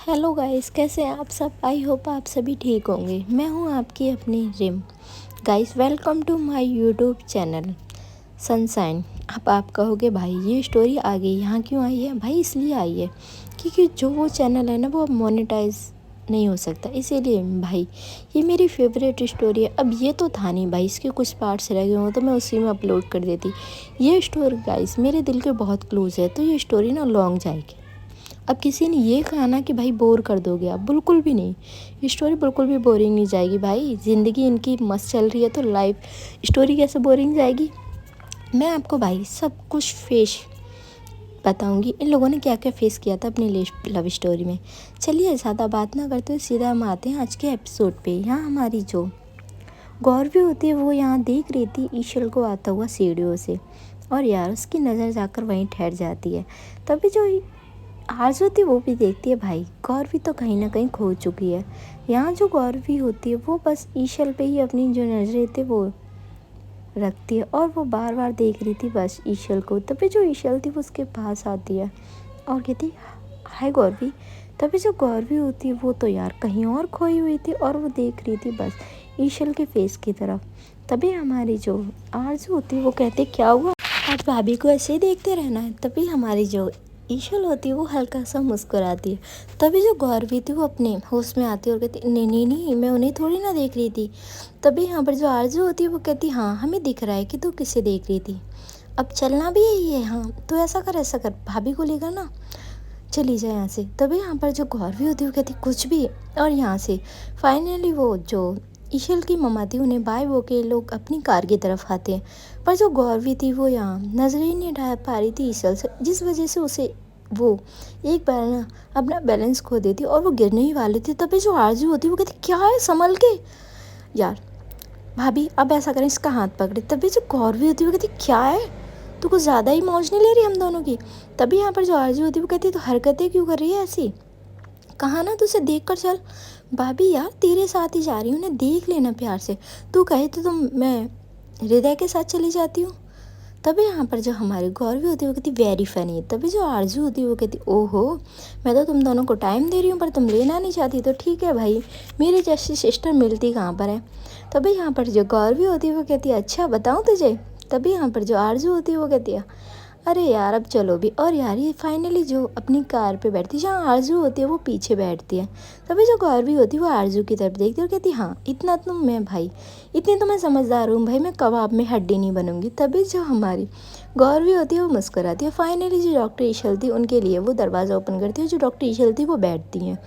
Hello guys, कैसे हैं आप सब। आई होप आप सभी ठीक होंगे। मैं हूं आपकी अपनी Rim. Guys, welcome to my YouTube channel Sunshine. अब आप कहोगे भाई ये स्टोरी आ गई, यहाँ क्यों आई है। भाई इसलिए आई है क्योंकि जो वो चैनल है ना वो अब मोनेटाइज नहीं हो सकता, इसीलिए भाई ये मेरी फेवरेट स्टोरी है। अब ये तो था नहीं भाई, इसके कुछ पार्ट्स रह गए हों तो मैं उसी में अपलोड कर देती। ये स्टोरी गाइस मेरे दिल के बहुत क्लोज है, तो ये स्टोरी ना लॉन्ग जाएगी। अब किसी ने ये कहा ना कि भाई बोर कर दोगे आप, बिल्कुल भी नहीं। ये स्टोरी बिल्कुल भी बोरिंग नहीं जाएगी भाई। ज़िंदगी इनकी मस्त चल रही है तो लाइफ स्टोरी कैसे बोरिंग जाएगी। मैं आपको भाई सब कुछ फेस बताऊंगी, इन लोगों ने क्या क्या फेस किया था अपनी लव स्टोरी में। चलिए ज़्यादा बात ना करते हुए सीधा हम आते हैं आज के एपिसोड पे। यहाँ हमारी जो गौरवी होती है वो यहाँ देख रही थी ईशल को आता हुआ सीढ़ियों से, और यार उसकी नज़र जाकर वहीं ठहर जाती है। तभी जो आरज़ू थी वो भी देखती है भाई गौरवी तो कहीं ना कहीं खो चुकी है। यहाँ जो गौरवी होती है वो बस ईशल पे ही अपनी जो नज़रें थी वो रखती है, और वो बार बार देख रही थी बस ईशल को। तभी जो ईशल थी वो उसके पास आती है और कहती हाय गौरवी। तभी जो गौरवी होती है वो तो यार कहीं और खोई हुई थी और वो देख रही थी बस ईशल के फेस की तरफ। तभी हमारी जो आरज़ू होती है वो कहते क्या हुआ, आज भाभी को ऐसे ही देखते रहना है। तभी हमारी जो ईशल होती है वो हल्का सा मुस्कुराती है। तभी जो गौरवी थी वो अपने होश में आती है और कहती नहीं नहीं नहीं, मैं उन्हें थोड़ी ना देख रही थी। तभी यहाँ पर जो आरज़ू होती है वो कहती हाँ हमें दिख रहा है कि तू किसे देख रही थी। अब चलना भी यही है। हाँ तो ऐसा कर भाभी को लेकर ना चली जाए यहाँ से। तभी यहाँ पर जो गौरवी होती है वो कहती कुछ भी, और यहाँ से फाइनली वो जो ईशल की मम्मा थी उन्हें बाय वो के लोग अपनी कार की तरफ आते हैं। पर जो गौरवी थी वो यहाँ नजर ही नहीं हटा पा रही थी ईशल से, जिस वजह से उसे वो एक बार ना अपना बैलेंस खो देती और वो गिरने ही वाली थी। तभी जो आरज़ू होती है वो कहती क्या है संभल के यार भाभी, अब ऐसा करें इसका हाथ पकड़े। तभी जो गौरवी होती है वो कहती क्या है, तू कुछ ज़्यादा ही मौज नहीं ले रही हम दोनों की। तभी यहाँ पर जो आरज़ू होती है वो कहती तो हरकतें क्यों कर रही है ऐसी, कहा ना तुझे देख कर चल। भाभी यार तेरे साथ ही जा रही हूँ ना, देख लेना प्यार से, तू कहे तो मैं हृदय के साथ चली जाती हूँ। तभी यहाँ पर जो हमारी गौरवी होती है वो कहती वेरी फनी। तभी जो आरज़ू होती है वो कहती ओहो, मैं तो तुम दोनों को टाइम दे रही हूँ पर तुम लेना नहीं चाहती, तो ठीक है भाई, मेरी जैसी सिस्टर मिलती कहाँ पर है। तभी यहाँ पर जो गौरवी होती है वो कहती है अच्छा बताऊँ तुझे। तभी यहाँ पर जो आरज़ू होती है वो कहती है अरे यार अब चलो भी। और यार ये फाइनली जो अपनी कार पे बैठती है, जहाँ आरज़ू होती है वो पीछे बैठती है। तभी जो गौरवी होती है वो आरज़ू की तरफ देखती है और कहती हाँ इतना तुम मैं भाई, इतनी तो मैं समझदार हूँ भाई, मैं कबाब में हड्डी नहीं बनूंगी। तभी जो हमारी गौरवी होती है वो मुस्कुराती है। फाइनली जो डॉक्टर ईशल थी उनके लिए वो दरवाज़ा ओपन करती है, जो डॉक्टर ईशल थी वो बैठती हैं।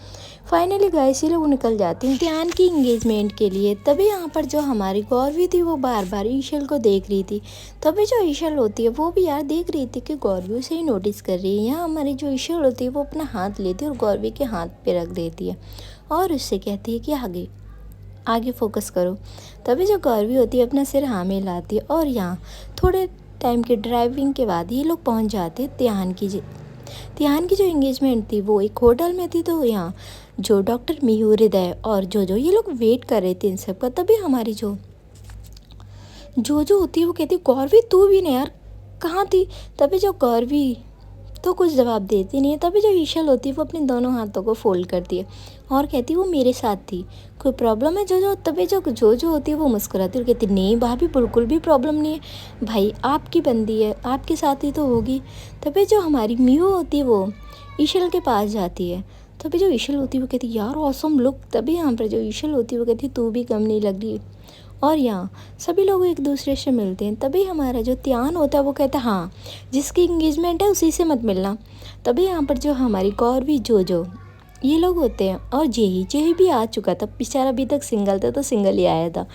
फाइनली गाइस ये लोग निकल जाते हैं ध्यान की इंगेजमेंट के लिए। तभी यहाँ पर जो हमारी गौरवी थी वो बार बार ईशल को देख रही थी। तभी जो ईशल होती है वो भी यार देख रही थी कि गौरवी उसे ही नोटिस कर रही है। यहाँ हमारी जो ईशल होती है वो अपना हाथ लेती है और गौरवी के हाथ पे रख देती है और उससे कहती है कि आगे आगे फोकस करो। तभी जो गौरवी होती है अपना सिर हाँ में लाती है और यहाँ थोड़े टाइम की ड्राइविंग के बाद ये लोग पहुँच जाते हैं तिहान की जो एंगेजमेंट थी वो एक होटल में थी। तो यहाँ जो डॉक्टर मीहू, हृदय और जो ये लोग वेट कर रहे थे इन सब का। तभी हमारी जो होती है वो कहती है गौरवी तू भी नहीं यार कहाँ थी। तभी जो गौरवी तो कुछ जवाब देती नहीं है। तभी जो ईशल होती है वो अपने दोनों हाथों को फोल्ड करती है और कहती है वो मेरे साथ थी, कोई प्रॉब्लम है जो। तभी जो होती है वो मुस्कुराती है और कहती नहीं भाभी बिल्कुल भी प्रॉब्लम नहीं है भाई, आपकी बंदी है आपके साथ ही तो होगी। तभी जो हमारी मीहू होती है वो ईशल के पास जाती है। तभी जो ईशल होती है वो कहती यार ऑसम लुक। तभी यहाँ पर जो ईशल होती है वो कहती तू भी कम नहीं लग रही। और यहाँ सभी लोग एक दूसरे से मिलते हैं। तभी हमारा जो त्यान होता है वो कहता है हाँ जिसकी इंगेजमेंट है उसी से मत मिलना। तभी यहाँ पर जो हमारी गौरवी जो ये लोग होते हैं और जेही भी आ चुका था, बेचारा अभी तक सिंगल था तो सिंगल ही आया था।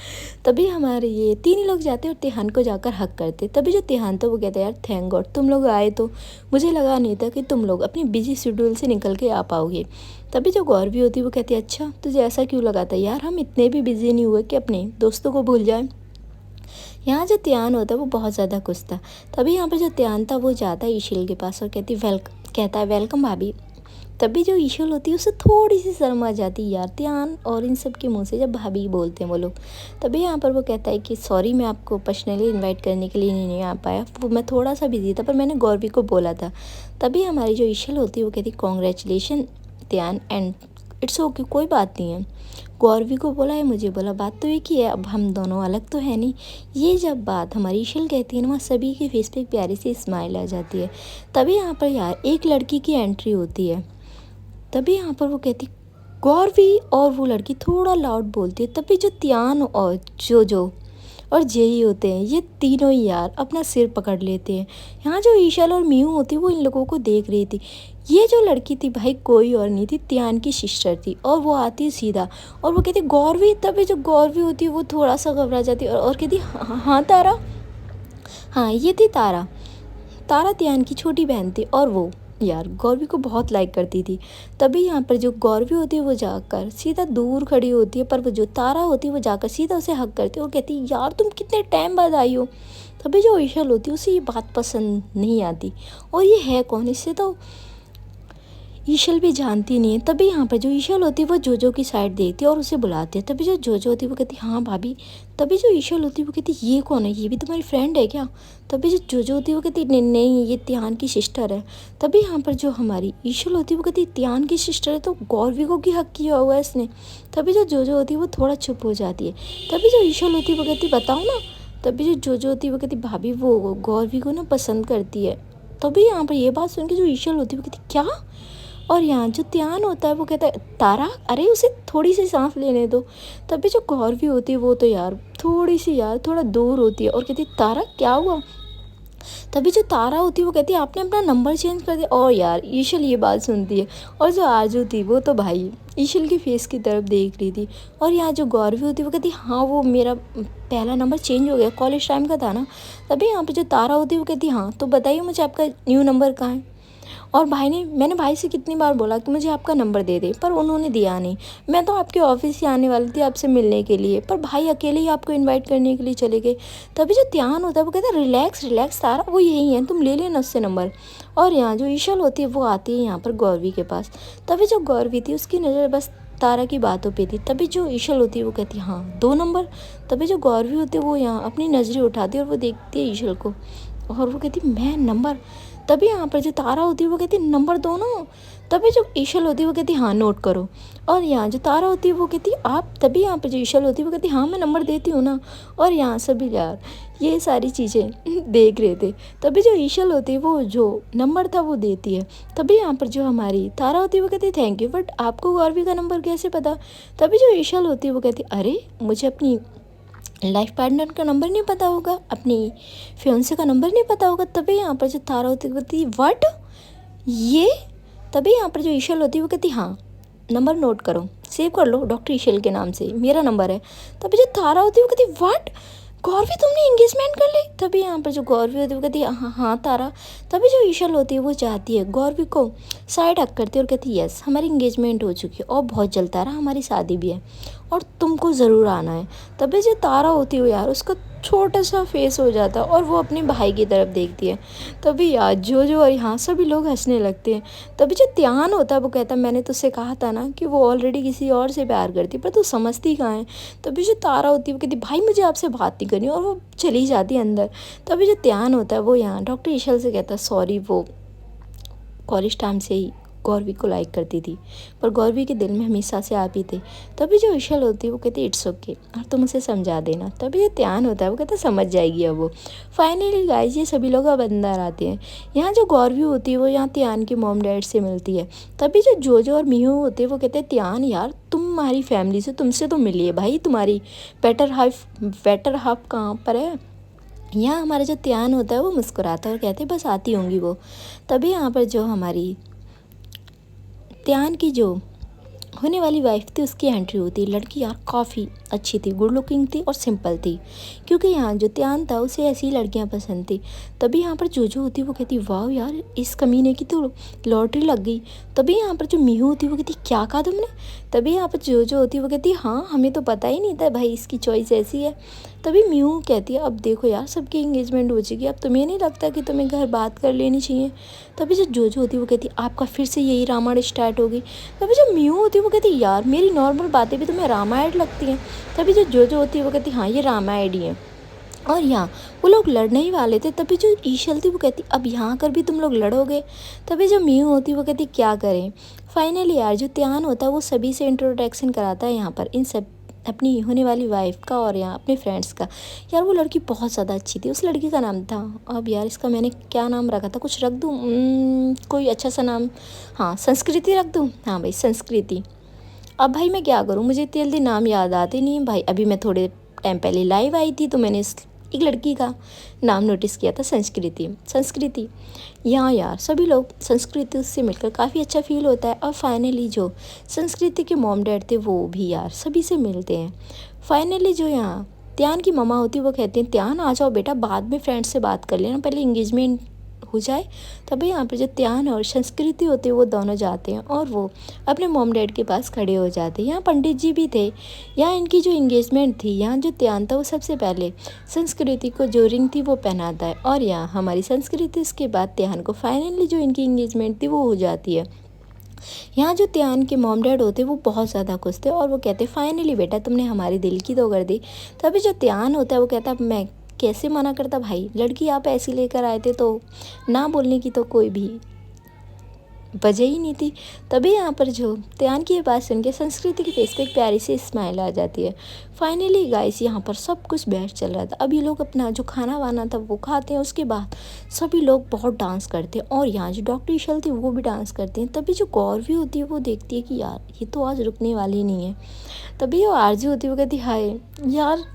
तभी हमारे ये तीन लोग जाते हैं और तिहान को जाकर हक करते। तभी जो तिहान था वो कहता है यार थैंक गॉड तुम लोग आए, तो मुझे लगा नहीं था कि तुम लोग अपनी बिजी शेड्यूल से निकल के आ पाओगे। तभी जो गौरवी होती है वो कहती है अच्छा तुझे ऐसा क्यों लगा था यार, हम इतने भी बिजी नहीं हुए कि अपने दोस्तों को भूल जाए। यहाँ जो त्यान होता है वो बहुत ज़्यादा खुश था। तभी यहाँ पर जो त्यान था वो जाता है ईशल के पास और कहता है वेलकम भाभी। तभी जो ईशल होती है उसे थोड़ी सी शर्म आ जाती है यार त्यान और इन सब के मुंह से जब भाभी बोलते हैं वो लोग। तभी यहाँ पर वो कहता है कि सॉरी मैं आपको पर्सनली इनवाइट करने के लिए नहीं आ पाया, वो मैं थोड़ा सा बिजी था पर मैंने गौरवी को बोला था। तभी हमारी जो ईशल होती है वो कहती कॉन्ग्रेचुलेशन त्यान एंड इट्स ओके, कोई बात नहीं है। गौरवी को बोला है, मुझे बोला, बात तो एक ही है, अब हम दोनों अलग तो है नहीं। ये जब बात हमारी ईशल कहती है ना, वहाँ सभी के फेस पे एक प्यारी सी स्माइल आ जाती है। तभी यहाँ पर यार एक लड़की की एंट्री होती है। तभी यहाँ पर वो कहती गौरवी, और वो लड़की थोड़ा लाउड बोलती है। तभी जो त्यान और जो और जेई होते हैं, ये तीनों ही यार अपना सिर पकड़ लेते हैं। यहाँ जो ईशल और मीहू होती वो इन लोगों को देख रही थी। ये जो लड़की थी भाई कोई और नहीं थी, त्यान की सिस्टर थी। और वो आती सीधा और वो कहती गौरवी। तभी जो गौरवी होती है वो थोड़ा सा घबरा जाती है और कहती हाँ हाँ तारा। हाँ ये थी तारा। तारा त्यान की छोटी बहन थी और वो यार गौरवी को बहुत लाइक करती थी। तभी यहाँ पर जो गौरवी होती है वो जाकर सीधा दूर खड़ी होती है, पर वो जो तारा होती है वो जाकर सीधा उसे हक करती है और कहती यार तुम कितने टाइम बाद आई हो। तभी जो ईशल होती है उसे ये बात पसंद नहीं आती, और ये है कौन, इससे तो ईशल भी जानती नहीं है। तभी यहाँ पर जो ईशल होती है वो जोजो की साइड देखती है और उसे बुलाती है। तभी जो जोजो होती है वो कहती है हाँ भाभी। तभी जो ईशल होती है वो कहती है ये कौन है, ये भी तुम्हारी फ्रेंड है क्या। तभी जो जोजो होती है वो कहती है नहीं नहीं, ये त्यान की सिस्टर है। तभी यहाँ पर जो हमारी ईशल होती है वो कहती है त्यान की सिस्टर है तो गौरवी को की हक किया हुआ है इसने। तभी जो जोजो होती है वो थोड़ा चुप हो जाती है। तभी जो ईशल होती है वो कहती है बताओ ना। तभी जो जोजो होती है वो कहती है भाभी वो गौरवी को ना पसंद करती है। तभी यहाँ पर ये बात सुन के जो ईशल होती है वो कहती क्या। और यहाँ जो त्यान होता है वो कहता है तारा, अरे उसे थोड़ी सी सांस लेने दो। तभी जो गौरवी होती है वो तो यार थोड़ी सी यार थोड़ा दूर होती है और कहती है तारा क्या हुआ। तभी जो तारा होती है वो कहती है आपने अपना नंबर चेंज कर दिया। और यार ईशल ये बात सुनती है, और जो आरजू थी वो तो भाई ईशल की फेस की तरफ देख रही थी। और यहाँ जो गौरवी होती है वो कहती हाँ वो मेरा पहला नंबर चेंज हो गया, कॉलेज टाइम का था ना। तभी यहाँ पे जो तारा होती है वो कहती हाँ तो बताइए मुझे आपका न्यू नंबर कहाँ है। और मैंने भाई से कितनी बार बोला कि मुझे आपका नंबर दे दे, पर उन्होंने दिया नहीं। मैं तो आपके ऑफिस ही आने वाली थी आपसे मिलने के लिए, पर भाई अकेले ही आपको इनवाइट करने के लिए चले गए। तभी जो त्यान होता है वो कहता है रिलैक्स रिलैक्स तारा, वो यही है, तुम ले लेना उससे नंबर। और यहाँ जो ईशल होती है वो आती है यहाँ पर गौरवी के पास। तभी जो गौरवी थी उसकी नज़र बस तारा की बातों पे थी। तभी जो ईशल होती है वो कहती है हाँ 2 नंबर। तभी जो गौरवी होती है वो यहाँ अपनी नज़रें उठाती है और वो देखती है ईशल को और वो कहती मैं नंबर। तभी यहाँ पर जो तारा होती है वो कहती नंबर 2 ना। तभी जो ईशल होती है वो कहती हाँ नोट करो। और यहाँ जो तारा होती है वो कहती आप। तभी यहाँ पर जो ईशल होती है वो कहती हाँ मैं नंबर देती हूँ ना। और यहाँ सभी यार ये सारी चीज़ें देख रहे थे। तभी जो ईशल होती है वो जो नंबर था वो देती है। तभी यहाँ पर जो हमारी तारा होती है वो कहती है थैंक यू, बट आपको गौरवी का नंबर कैसे पता। तभी जो ईशल होती है वो कहती अरे मुझे अपनी लाइफ पार्टनर का नंबर नहीं पता होगा, अपनी फियांसे का नंबर नहीं पता होगा। तभी यहाँ पर जो तारा होती है वो कहती व्हाट ये। तभी यहाँ पर जो ईशल होती है वो कहती हाँ नंबर नोट करो, सेव कर लो डॉक्टर ईशल के नाम से, मेरा नंबर है। तभी जो तारा होती है वो कहती व्हाट गौरवी तुमने एंगेजमेंट कर ली। तभी यहाँ पर जो गौरवी होती है वो कहती है हाँ हाँ तारा। तभी जो ईशल होती है वो चाहती है गौरवी को साइड हक करती है और कहती है यस हमारी एंगेजमेंट हो चुकी है और बहुत जल्द तारा हमारी शादी भी है और तुमको ज़रूर आना है। तभी जो तारा होती है यार उसका छोटा सा फेस हो जाता है और वो अपने भाई की तरफ देखती है। तभी यार जो और यहाँ सभी लोग हंसने लगते हैं। तभी जो त्यान होता है वो कहता है मैंने तुझसे कहा था ना कि वो ऑलरेडी किसी और से प्यार करती पर तू समझती कहाँ है। तभी जो तारा होती है वो कहती भाई मुझे आपसे बात नहीं करनी, और वो चली जाती है अंदर। तभी जो त्यान होता है वो यहाँ डॉक्टर ईशल से कहता है सॉरी वो कॉलेज टाइम से ही गौरवी को लाइक करती थी, पर गौरवी के दिल में हमेशा से आप ही थे। तभी जो ईशल होती है वो कहती इट्स ओके और तुम उसे समझा देना। तभी जो त्यान होता है वो कहता समझ जाएगी अब वो। फाइनली गाइस ये सभी लोग अब अंदर आते हैं। यहाँ जो गौरवी होती है वो यहाँ त्यान के मॉम डैड से मिलती है। तभी जो जोजो और मीहू होते हैं वो कहते हैं त्यान यार तुम्हारी फैमिली से तुमसे तो मिली है भाई, तुम्हारी बेटर हाफ कहाँ पर है। यहाँ हमारा जो त्यान होता है वो मुस्कुराता है और कहते बस आती होंगी वो। तभी यहाँ पर जो हमारी त्यान की जो होने वाली वाइफ थी उसकी एंट्री होती है। लड़की यार काफ़ी अच्छी थी, गुड लुकिंग थी और सिंपल थी, क्योंकि यहाँ जो त्यान था उसे ऐसी लड़कियाँ पसंद थी। तभी यहाँ पर जो होती वो कहती वाह यार इस कमीने की तो लॉटरी लग गई। तभी यहाँ पर जो मीहू होती वो कहती क्या कहा तुमने। तभी यहाँ पर जो होती वो कहती हाँ हमें तो पता ही नहीं था भाई इसकी चॉइस ऐसी है। तभी मीहू कहती है अब देखो यार सबकी एंगेजमेंट हो चुकी है, अब तुम्हें नहीं लगता कि तुम्हें घर बात कर लेनी चाहिए। तभी जो होती वो कहती आपका फिर से यही रामायण स्टार्ट होगी। तभी जो मीहू होती वो कहती यार मेरी नॉर्मल बातें भी तुम्हें रामायण लगती हैं। तभी जो होती है वो कहती हाँ ये रामायण ही है। और यहाँ वो लोग लड़ने ही वाले थे, तभी जो ईशल थी वो कहती अब यहाँ कर भी तुम लोग लड़ोगे। तभी जो मीनू होती वो कहती क्या करें। फाइनली यार जो त्यान होता है वो सभी से इंट्रोडक्शन कराता है यहाँ पर इन सब अपनी होने वाली वाइफ का और यहाँ अपने फ्रेंड्स का। यार वो लड़की बहुत ज़्यादा अच्छी थी। उस लड़की का नाम था, अब यार इसका मैंने क्या नाम रखा था, कुछ रख दूँ कोई अच्छा सा नाम। हाँ संस्कृति रख दूँ, हाँ भाई संस्कृति। अब भाई मैं क्या करूँ, मुझे इतनी जल्दी नाम याद आते नहीं है भाई। अभी मैं थोड़े टाइम पहले लाइव आई थी तो मैंने एक लड़की का नाम नोटिस किया था, संस्कृति। यहाँ यार सभी लोग संस्कृति उससे मिलकर काफ़ी अच्छा फील होता है। और फाइनली जो संस्कृति के मॉम डैड थे वो भी यार सभी से मिलते हैं। फाइनली जो यहाँ त्यान की मम्मा होती है वो कहती हैं त्यान आ जाओ बेटा, बाद में फ्रेंड्स से बात कर लेना, पहले इंगेजमेंट हो जाए। तभी यहाँ पे जो त्यान और संस्कृति होती है वो दोनों जाते हैं और वो अपने मॉम डैड के पास खड़े हो जाते हैं। यहाँ पंडित जी भी थे। यहाँ इनकी जो इंगेजमेंट थी, यहाँ जो त्यान था वो सबसे पहले संस्कृति को जो रिंग थी वो पहनाता है और यहाँ हमारी संस्कृति इसके बाद त्यान को फाइनली जो इनकी इंगेजमेंट थी वो हो जाती है। यहाँ जो त्यान के मॉम डैड होते वो बहुत ज़्यादा खुश थे और वो कहते फाइनली बेटा तुमने हमारे दिल की तो कर दी। तभी जो त्यान होता है वो कहता मैं कैसे मना करता भाई, लड़की आप ऐसी लेकर आए थे तो ना बोलने की तो कोई भी वजह ही नहीं थी। तभी यहाँ पर जो त्यान की ये बात सुन के संस्कृति के फेस पे एक प्यारी सी स्माइल आ जाती है। फाइनली गाइस यहाँ पर सब कुछ बेस्ट चल रहा था। अब ये लोग अपना जो खाना वाना था वो खाते हैं, उसके बाद सभी लोग बहुत डांस करते हैं और यहाँ जो डॉक्टर ईशल थी वो भी डांस करते हैं। तभी जो गौरवी होती है वो देखती है कि यार ये तो आज रुकने वाली नहीं है। तभी जो आरजू होती है वो कहती हाय यार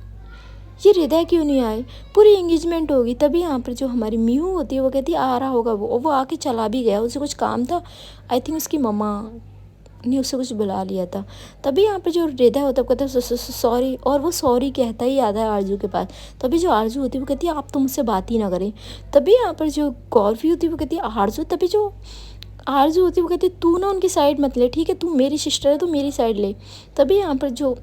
ये हृदय क्यों नहीं आए, पूरी एंगेजमेंट होगी। तभी यहाँ पर जो हमारी मीहू होती है वो कहती है आ रहा होगा वो आके चला भी गया, उसे कुछ काम था। आई थिंक उसकी मम्मा ने उसे कुछ बुला लिया था। तभी यहाँ पर जो हृदय होता है वो कहता है सॉरी, और वो सॉरी कहता ही आता है आरजू के पास। तभी जो आरजू होती है वो कहती है आप तो मुझसे बात ही ना करें। तभी यहाँ पर जो गौरवी होती है वो कहती है आरजू, तभी जो आरजू होती है वो कहती है तू ना उनकी साइड मत ले, ठीक है तू मेरी सिस्टर है तो मेरी साइड ले। तभी यहाँ पर जो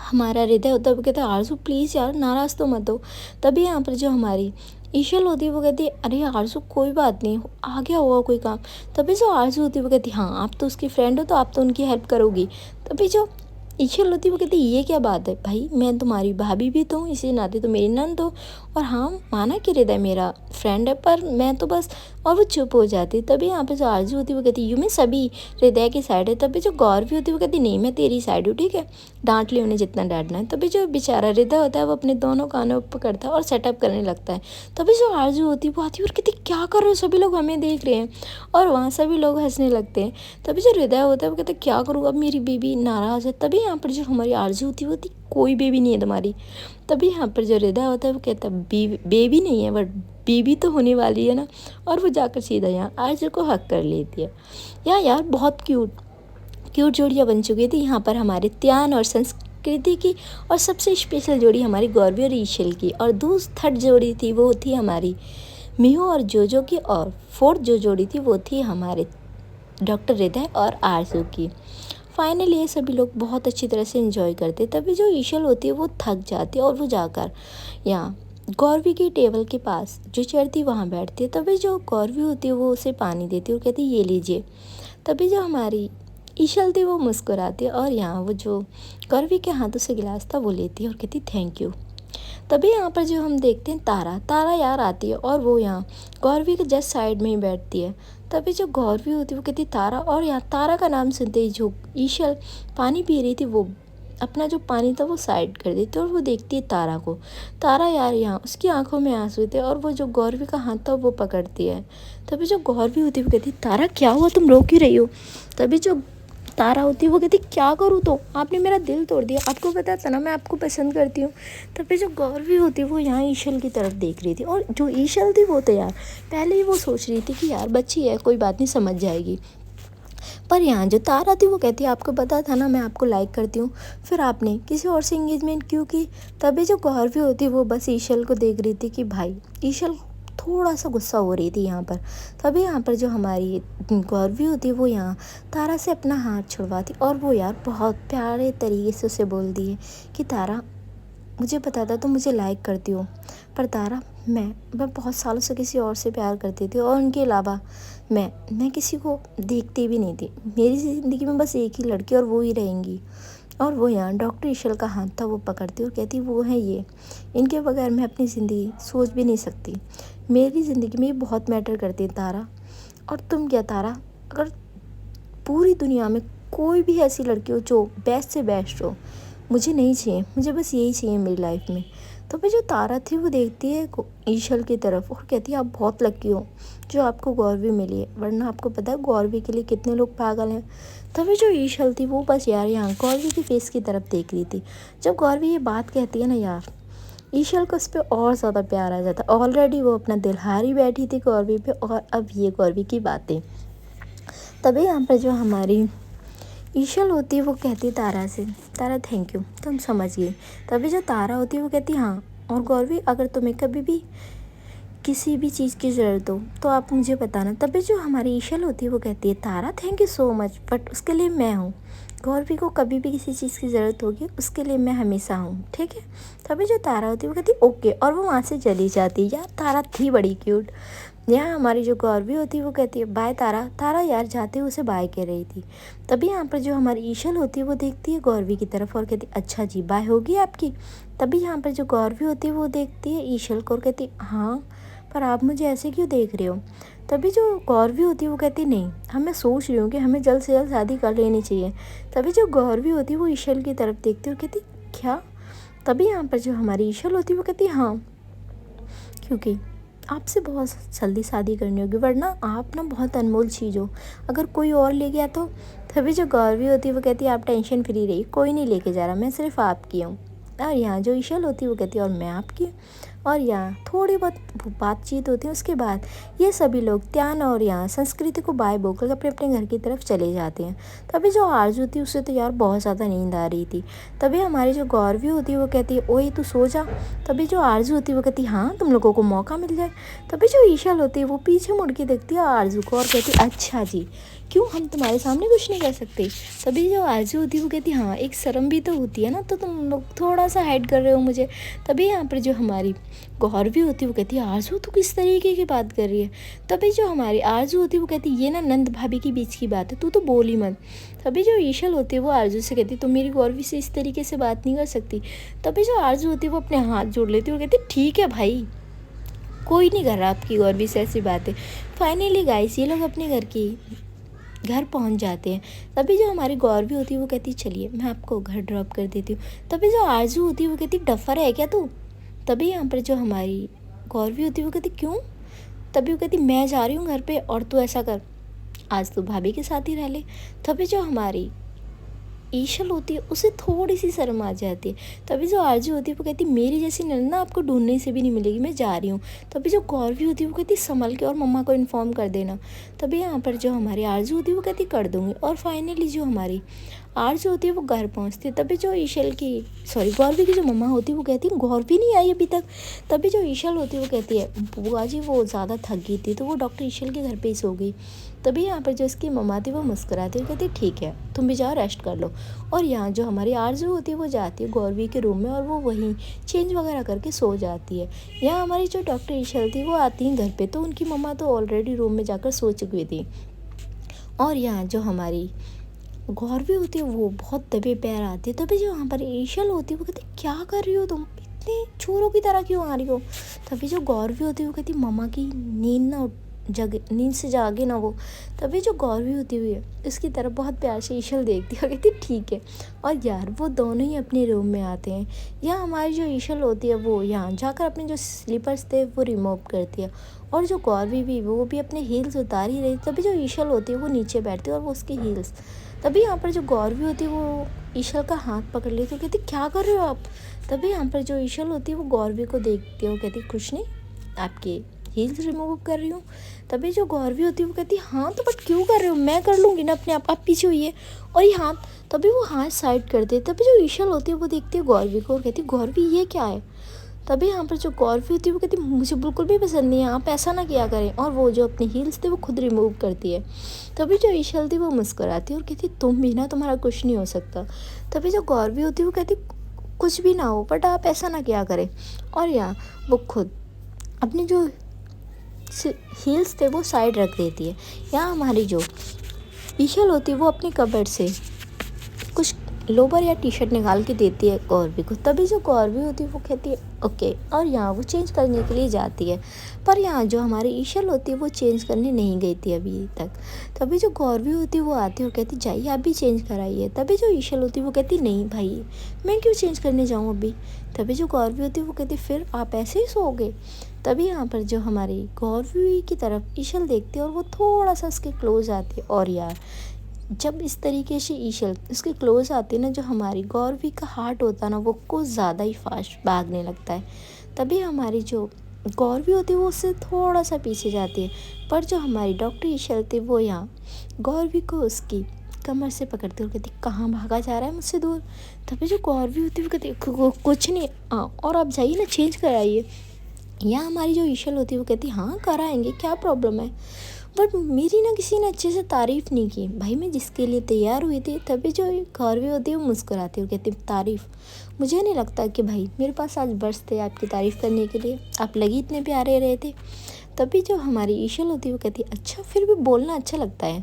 हमारा हृदय होता है वो कहता है आरजू प्लीज़ यार नाराज़ तो मत हो। तभी यहाँ पर जो हमारी ईशल होती है वो कहती है अरे आरजू कोई बात नहीं, आ गया होगा कोई काम। तभी जो आरजू होती है वो कहती है हाँ आप तो उसकी फ्रेंड हो तो आप तो उनकी हेल्प करोगी। तभी जो ईशल होती है वो कहती है ये क्या बात है भाई, मैं तुम्हारी भाभी भी तो हूँ, इसी नाते तो मेरी नंद हो। और हाँ माना कि हृदय मेरा फ्रेंड है पर मैं तो बस, और वो चुप हो जाती। तभी यहाँ पे जो आरजू होती है वो कहती है यू मैं सभी हृदय की साइड है। तभी जो गौरवी होती है वो कहती नहीं मैं तेरी साइड हूँ, ठीक है डांट ली उन्हें जितना डांटना है। तभी जो बेचारा हृदय होता है वो अपने दोनों कानों पर पकड़ता है और सेटअप करने लगता है। तभी जो आरजू होती है वो आती है और कहती क्या कर रहे हो, सभी लोग हमें देख रहे हैं, और वहाँ सभी लोग हंसने लगते हैं। तभी जो हृदय होता है वो कहता है क्या करूँ अब मेरी बेबी नाराज़ है। तभी यहाँ पर जो हमारी आरजू होती है वो होती कोई बेबी नहीं है तुम्हारी। तभी यहाँ पर जो हृदय होता है वो कहता है बेबी नहीं है बट बेबी तो होने वाली है ना। और वो जाकर सीधा यहाँ आरजू को हक कर लेती है। यार बहुत क्यूट जोड़ियाँ बन चुकी थी यहाँ पर हमारे त्यान और संस्कृति की, और सबसे स्पेशल जोड़ी हमारी गौरवी और ईशल की, और थर्ड जोड़ी थी वो थी हमारी मीहू और जोजो की, और फोर्थ जो जोड़ी थी वो थी हमारे डॉक्टर हृदय और आरजू की। फाइनली ये सभी लोग बहुत अच्छी तरह से एंजॉय करते। तभी जो ईशल होती है वो थक जाती है और वो जाकर यहाँ गौरवी की टेबल के पास जो चेयर थी वहाँ बैठती है। तभी जो गौरवी होती है वो उसे पानी देती है और कहती है ये लीजिए। तभी जो हमारी ईशल थी वो मुस्कुराती है और यहाँ वो जो गौरवी के हाथों से गिलास था वो लेती है और कहती थैंक यू। तभी यहाँ पर जो हम देखते हैं तारा यार आती है और वो यहाँ गौरवी के जस्ट साइड में ही बैठती है। तभी जो गौरवी होती है वो कहती तारा, और यहाँ तारा का नाम सुनते ही जो ईशल पानी पी रही थी वो अपना जो पानी था वो साइड कर देती है और वो देखती है तारा को। तारा यार यहाँ उसकी आंखों में आंसू थे और वो जो गौरवी का हाथ था वो पकड़ती है। तभी जो गौरवी होती है वो कहती तारा क्या हुआ, तुम रो क्यों रही हो। तभी जो तारा होती है वो कहती क्या करूँ, तो आपने मेरा दिल तोड़ दिया, आपको पता था ना मैं आपको पसंद करती हूँ। तभी जो गौरवी होती है वो यहाँ ईशल की तरफ देख रही थी, और जो ईशल थी वो तो यार पहले ही वो सोच रही थी कि यार बच्ची है कोई बात नहीं समझ जाएगी। पर यहाँ जो तारा थी वो कहती है आपको पता था ना मैं आपको लाइक करती हूँ, फिर आपने किसी और से इंगेजमेंट क्यों की। तभी जो गौरवी होती वो बस ईशल को देख रही थी कि भाई ईशल थोड़ा सा गुस्सा हो रही थी यहाँ पर। तभी यहाँ पर जो हमारी गौरवी होती है वो यहाँ तारा से अपना हाथ छुड़वाती और वो यार बहुत प्यारे तरीके से उसे बोलती है कि तारा मुझे पता था तुम मुझे लाइक करती हो, पर तारा मैं बहुत सालों से किसी और से प्यार करती थी, और उनके अलावा मैं किसी को देखती भी नहीं थी। मेरी ज़िंदगी में बस एक ही लड़की और वो ही रहेंगी। और वो यहाँ डॉक्टर ईशल का हाथ था वो पकड़ती और कहती वो है ये, इनके बगैर मैं अपनी ज़िंदगी सोच भी नहीं सकती, मेरी ज़िंदगी में ये बहुत मैटर करती है तारा। और तुम क्या तारा, अगर पूरी दुनिया में कोई भी ऐसी लड़की हो जो बेस्ट से बेस्ट हो, मुझे नहीं चाहिए, मुझे बस यही चाहिए मेरी लाइफ में। तो फिर जो तारा थी वो देखती है ईशल की तरफ और कहती है आप बहुत लकी हो जो आपको गौरवी मिली है, वरना आपको पता है गौरवी के लिए कितने लोग पागल हैं। तभी जो ईशल थी वो बस यार यहाँ गौरवी की फेस की तरफ देख रही थी। जब गौरवी ये बात कहती है ना यार, ईशल को उस पर और ज़्यादा प्यार आ जाता। ऑलरेडी वो अपना दिल हारी बैठी थी गौरवी पे, और अब ये गौरवी की बातें। तभी यहाँ पर जो हमारी ईशल होती है वो कहती है तारा से, तारा थैंक यू, तुम समझ गई। तभी जो तारा होती है वो कहती हाँ, और गौरवी अगर तुम्हें कभी भी किसी भी चीज़ की ज़रूरत हो तो आप मुझे बताना। तभी जो हमारी ईशल होती है वो कहती है Tara thank you so much, but उसके लिए मैं हूँ, गौरवी को कभी भी किसी चीज़ की ज़रूरत होगी उसके लिए मैं हमेशा हूँ, ठीक है। तभी जो तारा होती है वो कहती है ओके, और वो वहाँ से चली जाती है। यार तारा थी बड़ी क्यूट। यहाँ हमारी जो गौरवी होती है वो कहती है बाय तारा। तारा यार जाते हुए उसे बाय कह रही थी। तभी यहाँ पर जो हमारी ईशल होती है वो देखती है गौरवी की तरफ और कहती है अच्छा जी बाय होगी आपकी। तभी यहाँ पर जो गौरवी होती है वो देखती है ईशल को और कहती है हाँ, पर आप मुझे ऐसे क्यों देख रहे हो। तभी जो गौरवी होती है वो कहती नहीं, मैं सोच रही हूँ कि हमें जल्द से जल्द शादी कर लेनी चाहिए। तभी जो गौरवी होती है वो ईशल की तरफ देखती है और कहती क्या। तभी यहाँ पर जो हमारी ईशल होती है वो कहती हाँ, क्योंकि आपसे बहुत जल्दी शादी करनी होगी, वरना आप ना बहुत अनमोल चीज़ हो, अगर कोई और ले गया तो। तभी जो गौरवी होती है वो कहती है आप टेंशन फ्री रही, कोई नहीं लेके जा रहा, मैं सिर्फ आपकी हूँ। और यहाँ जो ईशल होती है वो कहती है और मैं आपकी। और यहाँ थोड़ी बहुत बातचीत होती है। उसके बाद ये सभी लोग त्यान और यहाँ संस्कृति को बाय बोलकर अपने अपने घर की तरफ चले जाते हैं। तभी जो आरजू थी उसे तो यार बहुत ज़्यादा नींद आ रही थी। तभी हमारी जो गौरवी होती है वो कहती है ओए तू सो जा। तभी जो आरजू होती है वो कहती है हाँ, तुम लोगों को मौका मिल जाए। तभी जो ईशल होती है वो पीछे मुड़ के देखती है आरजू को और कहती है अच्छा जी, क्यों हम तुम्हारे सामने कुछ नहीं कर सकते। तभी जो आरजू होती है वो कहती है हाँ, एक शर्म भी तो होती है ना, तो तुम लोग थोड़ा सा हाइड कर रहे हो मुझे। तभी यहाँ पर जो हमारी गौरवी होती है वो कहती है आरजू तू किस तरीके की बात कर रही है। तभी जो हमारी आरजू होती है वो कहती है ये ना नंद भाभी के बीच की बात है, तू तो बोल ही मत। तभी जो ईशल होती है वो आरजू से कहती है तुम मेरी गौरवी से इस तरीके से बात नहीं कर सकती। तभी जो आरजू होती है वो अपने हाथ जोड़ लेती है और कहती है ठीक है भाई, कोई नहीं कर रहा आपकी गौरवी से ऐसी बातें। फाइनली गाइस ये लोग अपने घर पहुंच जाते हैं। तभी जो हमारी गौरवी होती है वो कहती है चलिए मैं आपको घर ड्रॉप कर देती हूँ। तभी जो आरजू होती है वो कहती डफर है क्या तू। तभी यहाँ पर जो हमारी गौरवी होती है वो कहती क्यों। तभी वो कहती मैं जा रही हूँ घर पे और तू ऐसा कर, आज तू भाभी के साथ ही रह ले। तभी जो हमारी ईशल होती है उसे थोड़ी सी शर्म आ जाती है। तभी जो आरजू होती है वो कहती मेरी जैसी नंद ना आपको ढूंढने से भी नहीं मिलेगी, मैं जा रही हूँ। तभी जो गौरवी होती है वो कहती संभल के और मम्मा को इन्फॉर्म कर देना। तभी यहाँ पर जो हमारी आरजू होती है वो कहती कर दूँगी। और फाइनली जो हमारी आरजू होती है वो घर पहुँचती है। तभी जो ईशल की गौरवी की जो मम्मा होती है वो कहती है गौरवी नहीं आई अभी तक। तभी जो ईशल होती है वो कहती है बुआ जी वो ज़्यादा थक गई थी तो वो डॉक्टर ईशल के घर पे ही सो गई। तभी यहाँ पर जो इसकी मम्मा थी वो मुस्कुराती है, कहती ठीक है तुम भी जाओ रेस्ट कर लो। और यहाँ जो हमारी आरजू होती है वो जाती है गौरवी के रूम में और वो वहीं चेंज वगैरह करके सो जाती है। यहाँ हमारी जो डॉक्टर ईशल थी वो आती हैं घर पे, तो उनकी मम्मा तो ऑलरेडी रूम में जाकर सो चुकी थी। और यहाँ जो हमारी गौरवी होती है वो बहुत दबे पैर आती है। तभी जो वहाँ पर ईशल होती है वो कहती क्या कर रही हो तुम, इतने चोरों की तरह क्यों आ रही हो। तभी जो गौरवी होती है वो कहती मम्मा की नींद से जागे ना वो। तभी जो गौरवी होती हुई है इसकी तरफ बहुत प्यार से ईशल देखती है और कहती ठीक है। और यार वो दोनों ही अपने रूम में आते हैं। यहाँ हमारी जो ईशल होती है वो यहाँ जाकर अपने जो स्लीपर्स थे वो रिमूव करती है और जो गौरवी भी वो भी अपने हील्स उतार ही रही। तभी जो ईशल होती है वो नीचे बैठती है और वो उसकी हील्स। तभी यहाँ पर जो गौरवी होती है वो ईशल का हाथ पकड़ लेती है, कहती क्या कर रहे हो आप। तभी यहाँ पर जो ईशल होती है वो गौरवी को देखती है, वो कहती कुछ नहीं, आपके हील्स रिमूव कर रही हूँ। तभी जो गौरवी होती है वो कहती हाँ तो बट क्यों कर रहे हो, मैं कर लूँगी ना अपने आप पीछे हुई है। और ये हाथ, तभी वो हाथ साइड कर दे। तभी जो ईशल होती है वो देखती है गौरवी को और कहती गौरवी ये क्या है। तभी यहाँ पर जो गौरवी होती है वो कहती मुझे बिल्कुल भी पसंद नहीं है, आप ऐसा ना किया करें। और वो जो अपनी हील्स थे वो खुद रिमूव करती है। तभी जो ईशल थी वो मुस्कुराती है और कहती तुम भी ना, तुम्हारा कुछ नहीं हो सकता। तभी जो गौरवी होती है वो कहती कुछ भी ना हो बट आप ऐसा ना किया करें। और यहाँ वो खुद अपनी जो हील्स थे वो साइड रख देती है। यहाँ हमारी जो ईशल होती है वो अपनी कबर्ड से कुछ लोवर या टी शर्ट निकाल के देती है गौरवी को। तभी जो गौरवी होती है वो कहती है ओके, और यहाँ वो चेंज करने के लिए जाती है। पर यहाँ जो हमारी ईशल होती है वो चेंज करने नहीं गई थी अभी तक। तभी जो गौरवी होती है वो आती है और कहती जाइए आप भी चेंज कराइए। तभी जो ईशल होती है वो कहती नहीं भाई, मैं क्यों चेंज करने जाऊँ अभी। तभी जो गौरवी होती है वो कहती फिर आप ऐसे ही सोओगे। तभी यहाँ पर जो हमारी गौरवी की तरफ ईशल देखती है और वो थोड़ा सा उसके क्लोज आती है। और यार जब इस तरीके से ईशल उसके क्लोज आती है ना, जो हमारी गौरवी का हार्ट होता है ना वो कुछ ज़्यादा ही फास्ट भागने लगता है। तभी हमारी जो गौरवी होती है वो उससे थोड़ा सा पीछे जाती है। पर जो हमारी डॉक्टर ईशल थी वो यहाँ गौरवी को उसकी कमर से पकड़ती है और कहती कहाँ भागा जा रहा है मुझसे दूर। तभी जो गौरवी होती है वो कहती कुछ नहीं, और आप जाइए ना चेंज कराइए। यहाँ हमारी जो ईशल होती है वो कहती हाँ कराएंगे, क्या प्रॉब्लम है। बट मेरी ना किसी ने अच्छे से तारीफ़ नहीं की भाई, मैं जिसके लिए तैयार हुई थी। तभी जो गौरवी होती है वो मुस्कुराती है और कहती तारीफ़, मुझे नहीं लगता कि भाई मेरे पास आज बर्स थे आपकी तारीफ़ करने के लिए, आप लगी इतने प्यारे रहे थे। तभी जो हमारी ईशल होती है वो कहती है अच्छा, फिर भी बोलना अच्छा लगता है,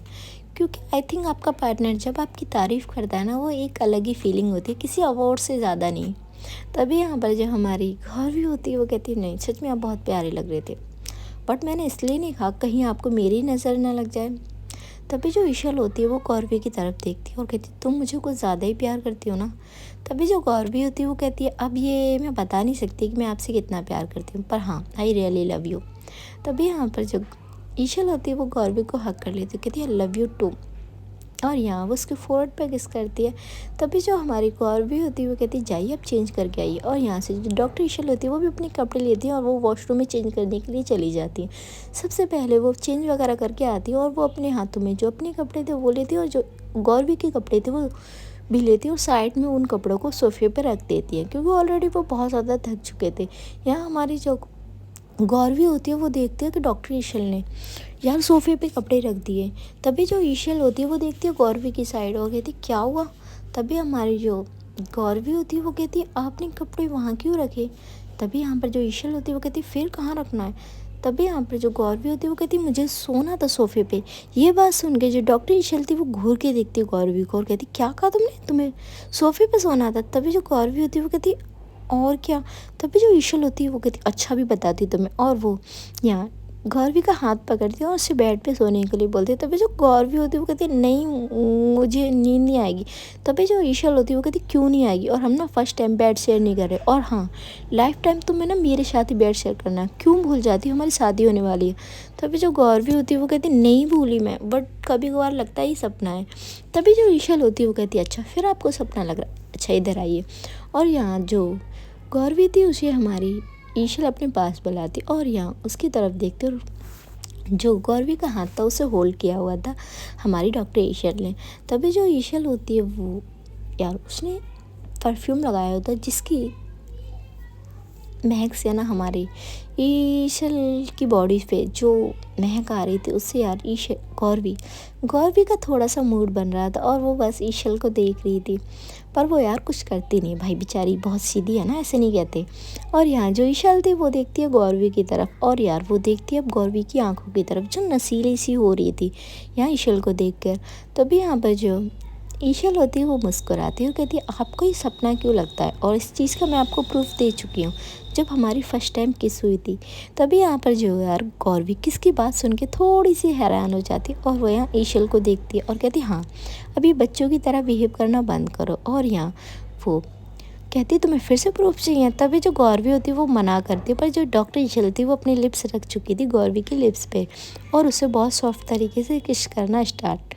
क्योंकि आई थिंक आपका पार्टनर जब आपकी तारीफ़ करता है ना वो एक अलग ही फीलिंग होती है, किसी अवार्ड से ज़्यादा नहीं। तभी यहाँ पर जो हमारी गौरवी होती है वो कहती है नहीं सच में आप बहुत प्यारे लग रहे थे, बट मैंने इसलिए नहीं कहा कहीं आपको मेरी नज़र ना लग जाए। तभी जो ईशल होती है वो गौरवी की तरफ देखती है और कहती है तुम मुझे कुछ ज़्यादा ही प्यार करती हो ना। तभी जो गौरवी होती है वो कहती है अब ये मैं बता नहीं सकती कि मैं आपसे कितना प्यार करती हूँ, पर हाँ आई रियली लव यू। तभी यहाँ पर जो ईशल होती है वो गौरवी को हक कर लेती है, कहती है लव यू टू, और यहाँ वो उसके फोrehead पे किस करती है। तभी जो हमारी गौरवी होती है वो कहती है जाइए आप चेंज करके आइए। और यहाँ से जो डॉक्टर ईशल होती है वो भी अपने कपड़े लेती है और वो वॉशरूम में चेंज करने के लिए चली जाती है। सबसे पहले वो चेंज वगैरह करके आती है और वो अपने हाथों में जो अपने कपड़े थे वो लेती है और जो गौरवी के कपड़े थे वो भी लेती है और साइड में उन कपड़ों को सोफे पर रख देती है, क्योंकि ऑलरेडी वो बहुत ज़्यादा थक चुके थे। यहाँ हमारी जो गौरवी होती है वो देखती है कि डॉक्टर ईशल ने यार सोफे पे कपड़े रख दिए। तभी जो ईशल होती है वो देखती है गौरवी की साइड और कहती क्या हुआ। तभी हमारी जो गौरवी होती है वो कहती है आपने कपड़े वहाँ क्यों रखे। तभी यहाँ पर जो ईशल होती है वो कहती फिर कहाँ रखना है। तभी यहाँ पर जो गौरवी होती है वो कहती मुझे सोना था सोफे पे। ये बात सुन के जो डॉक्टर ईशल थी वो घूर के देखती है गौरवी को और कहती क्या कहा तुमने, तुम्हें सोफे पे सोना था। तभी जो गौरवी होती है वो कहती और क्या। तभी जो ईशल होती है वो कहती अच्छा भी बताती तुम्हें, और वो यहाँ गौरवी का हाथ पकड़ती है और उसे बेड पे सोने के लिए बोलती है। तभी जो गौरवी होती है वो कहती है नहीं मुझे नींद नहीं आएगी। तभी जो ईशल होती है वो कहती क्यों नहीं आएगी, और हम ना फर्स्ट टाइम बेड शेयर नहीं कर रहे, और हाँ लाइफ टाइम तुम्हें ना मेरे साथ ही बेड शेयर करना है, क्यों भूल जाती है हमारी शादी होने वाली है। तभी जो गौरवी होती है वो कहती नहीं भूली मैं, बट कभी कभार लगता ही सपना है। तभी जो ईशल होती है वो कहती है अच्छा फिर आपको सपना लग रहा है, अच्छा इधर आइए। और यहाँ जो गौरवी थी उसे हमारी ईशल अपने पास बुलाती और यहाँ उसकी तरफ देखते और जो गौरवी का हाथ था उसे होल्ड किया हुआ था हमारी डॉक्टर ईशल ने। तभी जो ईशल होती है वो यार उसने परफ्यूम लगाया होता जिसकी महक से ना हमारी ईशल की बॉडी पे जो महक आ रही थी उससे यार ईशल गौरवी का थोड़ा सा मूड बन रहा था और वो बस ईशल को देख रही थी, पर वो यार कुछ करती नहीं, भाई बेचारी बहुत सीधी है ना, ऐसे नहीं कहते। और यहाँ जो ईशल थी वो देखती है गौरवी की तरफ और यार वो देखती है अब गौरवी की आंखों की तरफ जो नसीली सी हो रही थी यहाँ ईशल को देख कर। तभी यहाँ पर जो ईशल होती है वो मुस्कुराती है और कहती है आपको ये सपना क्यों लगता है, और इस चीज़ का मैं आपको प्रूफ दे चुकी हूँ जब हमारी फ़र्स्ट टाइम किस हुई थी। तभी यहाँ पर जो यार गौरवी किसकी बात सुन के थोड़ी सी हैरान हो जाती है और वो यहाँ ईशल को देखती है और कहती हाँ अभी बच्चों की तरह बिहेव करना बंद करो। और यहाँ वो कहती है तुम्हें फिर से प्रूफ चाहिए। तभी जो गौरवी होती है वो मना करती है, पर जो डॉक्टर ईशल थी वो अपनी लिप्स रख चुकी थी गौरवी की लिप्स पे और उसे बहुत सॉफ्ट तरीके से किस करना स्टार्ट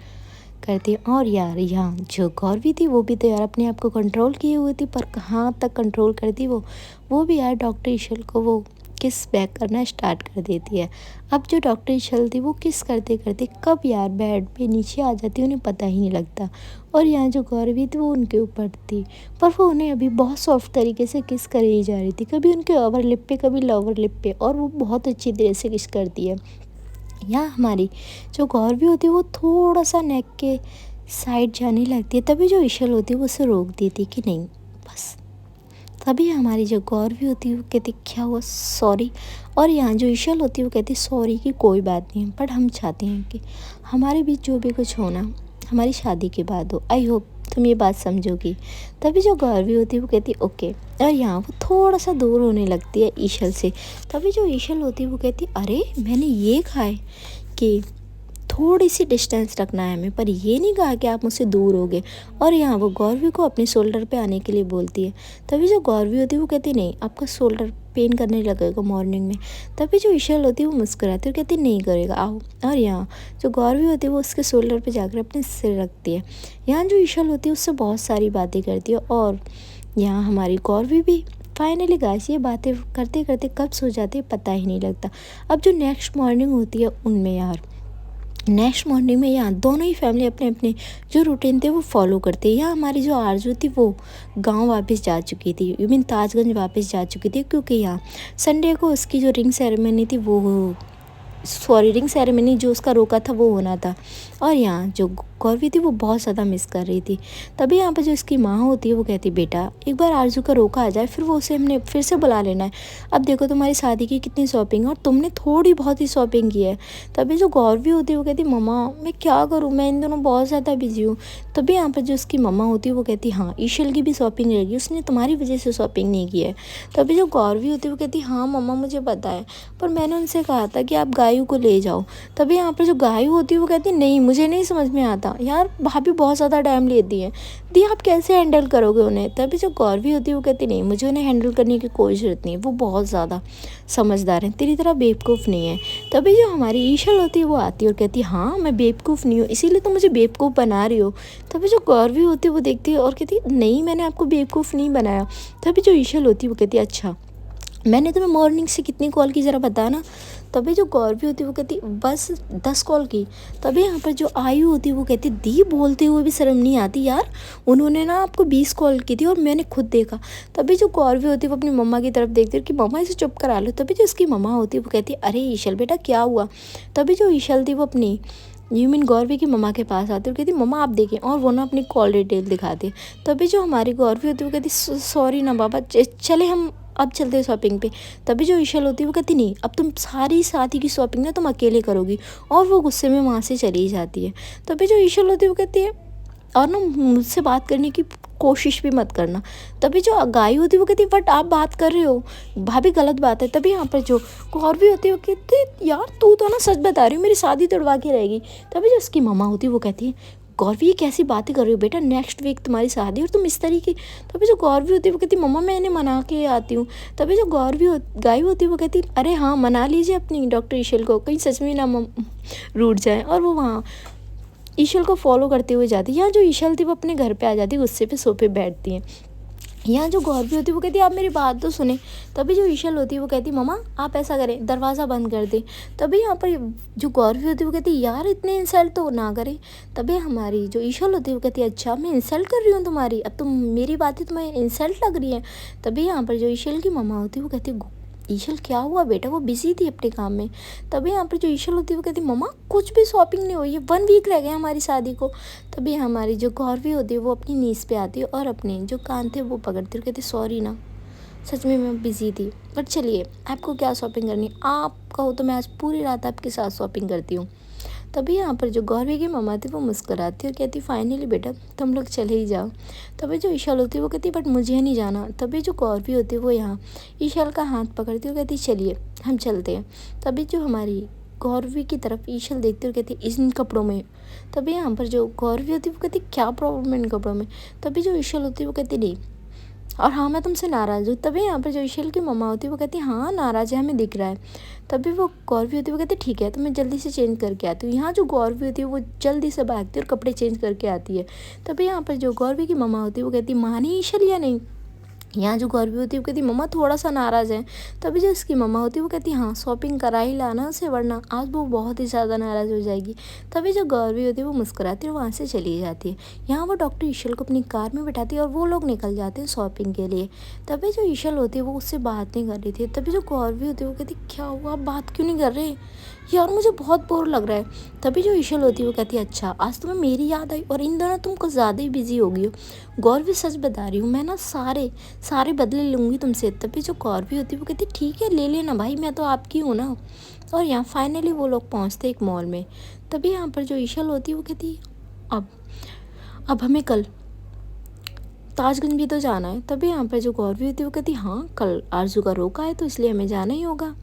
करती है। और यार यहाँ जो गौरवी थी वो भी तो यार अपने आप को कंट्रोल किए हुई थी, पर कहाँ तक कंट्रोल करती वो भी यार डॉक्टर ईशल को वो किस बैक करना स्टार्ट कर देती है। अब जो डॉक्टर ईशल थी वो किस करते करते कब यार बेड पे नीचे आ जाती उन्हें पता ही नहीं लगता। और यहाँ जो गौरवी थी वो उनके ऊपर थी, पर वो उन्हें अभी बहुत सॉफ्ट तरीके से किस करे ही जा रही थी, कभी उनके अवर लिप पे कभी लोअर लिप पे, और वो बहुत अच्छी तरह से किस करती है। यहाँ हमारी जो गौरवी होती है वो थोड़ा सा नेक के साइड जाने लगती है। तभी जो ईशल होती है वो उसे रोक देती है कि नहीं बस। तभी हमारी जो गौरवी होती है वो कहती क्या हुआ सॉरी, और यहाँ जो ईशल होती है वो कहती सॉरी की कोई बात नहीं है, बट हम चाहते हैं कि हमारे बीच जो भी कुछ होना हमारी शादी के बाद हो। आई होप तुम ये बात समझोगी। तभी जो गौरवी होती है वो कहती है ओके। और यहाँ वो थोड़ा सा दूर होने लगती है ईशल से। तभी जो ईशल होती है वो कहती है अरे मैंने ये कहा है कि थोड़ी सी डिस्टेंस रखना है हमें, पर ये नहीं कहा कि आप मुझसे दूर होगे। और यहाँ वो गौरवी को अपने शोल्डर पे आने के लिए बोलती है। तभी जो गौरवी होती है वो कहती नहीं, आपका शोल्डर पेन करने लगेगा मॉर्निंग में। तभी जो ईशल होती है वो मुस्कुराती है और कहती नहीं करेगा, आओ। और यहाँ जो गौरवी होती है वो उसके शोल्डर पे जाकर अपने सिर रखती है। यहाँ जो ईशल होती है उससे बहुत सारी बातें करती है। और यहाँ हमारी गौरवी भी फाइनली गाइस ये बातें करते करते कब सो जाती है पता ही नहीं लगता। अब जो नेक्स्ट मॉर्निंग होती है उनमें यार नेक्स्ट मॉर्निंग में यहाँ दोनों ही फैमिली अपने अपने जो रूटीन थे वो फॉलो करते हैं। यहाँ हमारी जो आरजू थी वो गांव वापस जा चुकी थी, यू मीन ताजगंज वापस जा चुकी थी, क्योंकि यहाँ संडे को उसकी जो रिंग सेरेमनी थी रिंग सेरेमनी जो उसका रोका था वो होना था। और यहाँ जो गौरवी थी वो बहुत ज़्यादा मिस कर रही थी। तभी यहाँ पर जो इसकी माँ होती है वो कहती बेटा एक बार आरजू का रोका आ जाए फिर वो उसे हमने फिर से बुला लेना है। अब देखो तुम्हारी शादी की कितनी शॉपिंग और तुमने थोड़ी बहुत ही शॉपिंग की है। तभी जो गौरवी होती है वो कहती मम्मा मैं क्या करूँ, मैं इन दोनों बहुत ज़्यादा बिजी हूँ। तभी यहाँ पर जो उसकी मम्मा होती है वो कहती हाँ ईशल की भी शॉपिंग रहेगी, उसने तुम्हारी वजह से शॉपिंग नहीं की है। तभी जो गौरवी होती है वो कहती हाँ मम्मा मुझे पता है, पर मैंने उनसे कहा था कि आप गायू को ले जाओ। तभी यहाँ पर जो गायू होती है वो कहती नहीं मुझे नहीं समझ में आता यार, भाभी बहुत ज़्यादा टाइम लेती है, दी आप कैसे हैंडल करोगे उन्हें। तभी जो गौरवी होती है वो कहती नहीं मुझे उन्हें हैंडल करने की कोई ज़रूरत नहीं है, वो बहुत ज़्यादा समझदार हैं, तेरी तरह बेवकूफ़ नहीं है। तभी जो हमारी ईशल होती है वो आती है और कहती है हाँ मैं बेवकूफ़ नहीं हूँ, इसीलिए तो मुझे बेवकूफ़ बना रही हो। तभी जो गौरवी होती है वो देखती है और कहती है नहीं मैंने आपको बेवकूफ़ नहीं बनाया। तभी जो ईशल होती है वो कहती है अच्छा मैंने तुम्हें मॉर्निंग से कितनी कॉल की ज़रा बताना। तभी जो गौरवी होती है वो कहती बस 10 कॉल की। तभी यहाँ पर जो आयु होती है वो कहती दी बोलते हुए भी शर्म नहीं आती यार, उन्होंने ना आपको 20 कॉल की थी और मैंने खुद देखा। तभी जो गौरवी होती है वो अपनी मम्मा की तरफ देखती है कि मम्मा इसे चुप करा लो। तभी जो उसकी मम्मा होती है वो कहती है अरे ईशल बेटा क्या हुआ। तभी जो ईशल थी वो अपनी यू मीन गौरवी की मम्मा के पास आती है और कहती मम्मा आप देखें, और वो ना अपनी कॉल डिटेल दिखाती है। तभी जो हमारी गौरवी होती है वो कहती सॉरी ना बाबा चले हम अब चलते हैं शॉपिंग पे। तभी जो ईशल होती है वो कहती नहीं अब तुम सारी साथी की शॉपिंग ना तुम अकेले करोगी, और वो गुस्से में वहाँ से चली जाती है। तभी जो ईशल होती है वो कहती है और ना मुझसे बात करने की कोशिश भी मत करना। तभी जो गाय होती है वो कहती है बट आप बात कर रहे हो भाभी गलत बात है। तभी यहाँ पर जो गौरवी होती है वो कहती यार तू तो ना सच बता रही हो, मेरी शादी तोड़वा के रहेगी। तभी जो उसकी मम्मा होती है वो कहती है गौरवी ये कैसी बातें कर रही हो बेटा, नेक्स्ट वीक तुम्हारी शादी और तुम इस तरीके। तभी जो गौरवी होती है वो कहती मम्मा मैं इन्हें मना के आती हूँ। तभी जो गाय होती है वो कहती अरे हाँ मना लीजिए अपनी डॉक्टर ईशल को, कहीं सच में ना रूठ जाए। और वो वहाँ ईशल को फॉलो करते हुए जाती है। यहाँ जो ईशल थी वो अपने घर पे आ जाती है, गुस्से पे सोफे बैठती है। यहाँ जो गौरवी होती है वो कहती है आप मेरी बात तो सुने। तभी जो ईशल होती है वो कहती मम्मा आप ऐसा करें दरवाज़ा बंद कर दें। तभी यहाँ पर जो गौरवी होती है वो कहती है यार इतने इंसल्ट तो ना करें। तभी हमारी जो ईशल होती है वो कहती है अच्छा मैं इंसल्ट कर रही हूँ तुम्हारी, अब तुम मेरी बातें तुम्हें इंसल्ट लग रही है। तभी यहाँ पर जो ईशल की मम्मा होती है वो कहती है ईशल क्या हुआ बेटा, वो बिजी थी अपने काम में। तभी यहाँ पर जो ईशल होती है वो कहती मम्मा कुछ भी शॉपिंग नहीं हुई है, 1 वीक रह गया हमारी शादी को। तभी हमारी जो गौरवी होती है वो अपनी नीज़ पे आती है और अपने जो कान थे वो पकड़ती है और कहती सॉरी ना सच में मैं बिज़ी थी, पर चलिए आपको क्या शॉपिंग करनी है, आप कहो तो मैं आज पूरी रात आपके साथ शॉपिंग करती हूँ। तभी यहाँ पर जो गौरवी की मम्मा थी वो मुस्कुराती और कहती फाइनली बेटा तुम लोग चले ही जाओ। तभी जो ईशल होती है वो कहती बट मुझे नहीं जाना। तभी जो गौरवी होती है वो यहाँ ईशल का हाथ पकड़ती और कहती चलिए हम चलते हैं। तभी जो हमारी गौरवी की तरफ ईशल देखती और कहती इन कपड़ों में। तभी यहाँ पर जो गौरवी होती है वो कहती क्या प्रॉब्लम है इन कपड़ों में। तभी जो ईशल होती है वो कहती नहीं और हाँ मैं तुमसे नाराज़ हूँ। तभी यहाँ पर जो ईशल की मम्मा होती है वो कहती है हाँ नाराज़ है हमें दिख रहा है। तभी वो गौरवी होती है वो कहती है ठीक है तो मैं जल्दी से चेंज करके आती हूँ। यहाँ जो गौरवी होती है वो जल्दी से भागती है और कपड़े चेंज करके आती है। तभी यहाँ पर जो गौरवी की मम्मा होती है वो कहती है मानी ईशल या नहीं। यहाँ जो गौरवी होती है वो कहती मम्मा थोड़ा सा नाराज़ है। तभी जो इसकी मम्मा होती है वो कहती हाँ शॉपिंग करा ही लाना उसे वरना आज वो बहुत ही ज़्यादा नाराज़ हो जाएगी। तभी जो गौरवी होती है वो मुस्कुराती है और वहाँ से चली जाती है। यहाँ वो डॉक्टर ईशल को अपनी कार में बैठाती है और वो लोग निकल जाते हैं शॉपिंग के लिए। तभी जो ईशल होती है वो उससे बात नहीं कर रही थी। तभी जो गौरवी होती है वो कहती क्या हुआ आप बात क्यों नहीं कर रहे यार, मुझे बहुत बोर लग रहा है। तभी जो ईशल होती है वो कहती है अच्छा आज तुम्हें मेरी याद आई और इन दोनों तुम कुछ ज़्यादा ही बिजी हो गई हो। गौरवी सच बता रही हूँ मैं ना सारे बदले लूँगी तुमसे। तभी जो गौरवी होती है वो कहती ठीक है ले लेना भाई मैं तो आपकी हूँ ना। और यहाँ फाइनली वो लोग पहुँचते एक मॉल में। तभी यहाँ पर जो ईशल होती है वो कहती अब हमें कल ताजगंज भी तो जाना है। तभी यहाँ पर जो गौरवी होती है वो कहती हाँ कल आरजू का रोका है तो इसलिए हमें जाना ही होगा।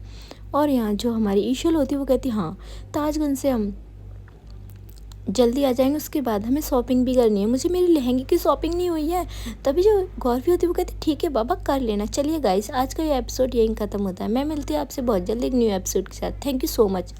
और यहाँ जो हमारी ईशल होती है वो कहती हाँ ताजगंज से हम जल्दी आ जाएंगे, उसके बाद हमें शॉपिंग भी करनी है, मुझे मेरे लहंगे की शॉपिंग नहीं हुई है। तभी जो गौरवी होती है वो कहती ठीक है बाबा कर लेना। चलिए गाइस आज का ये एपिसोड यहीं ख़त्म होता है। मैं मिलती हूँ आपसे बहुत जल्दी एक न्यू एपिसोड के साथ। Thank you so much.